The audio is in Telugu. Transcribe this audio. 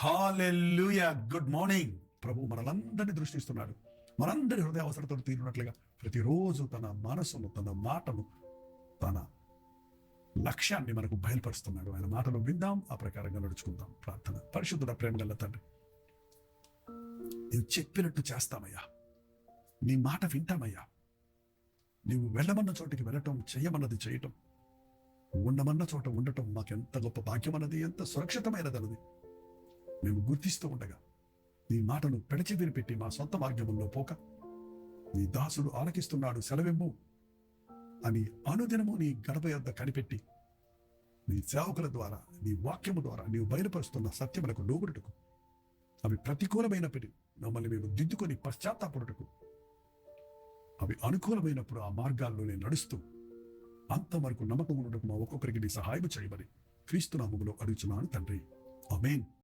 హల్లెలూయా. Good morning. ప్రభు మనలందరినీ దృష్టిస్తున్నాడు. మనందరి హృదయ అవసరతలు తీరినట్లుగా ప్రతిరోజు తన మనసును, తన మాటను, తన లక్ష్యాన్ని మనకు బయలుపరుస్తున్నాడు. ఆయన మాటలు విందాం, ఆ ప్రకారంగా నడుచుకుందాం. ప్రార్థన. పరిశుద్ధుడ, ప్రేమ గల తండ్రి, నీవు చెప్పినట్టు చేస్తామయ్యా. నీ మాట వింటామయ్యా. నీవు వెళ్ళమన్న చోటికి వెళ్ళటం, చేయమన్నది చేయటం, ఉండమన్న చోట ఉండటం మాకెంత గొప్ప భాగ్యమన్నది, ఎంత సురక్షితమైనదన్నది మేము గుర్తిస్తూ ఉండగా నీ మాటను పెడచెవిని పెట్టి మా సొంత మార్గంలో పోక, నీ దాసుడు ఆలకిస్తున్నాడు సెలవిమ్ము అని అనుదినము నీ గడప యొద్ద కనిపెట్టి, నీ సేవకుల ద్వారా, నీ వాక్యము ద్వారా నీవు బయలుపరుస్తున్న సత్యములకు లోబడుటకు, అవి ప్రతికూలమైనప్పటికీ మమ్మల్ని మేము దిద్దుకొని పశ్చాత్తాపడుటకు, అవి అనుకూలమైనప్పుడు ఆ మార్గాల్లోనే నడుస్తూ అంతవరకు నమ్మకం ఉండటకు మా ఒక్కొక్కరికి నీ సహాయం చేయమని క్రీస్తు నామములో అడుగుచున్నాను తండ్రి. ఆమేన్.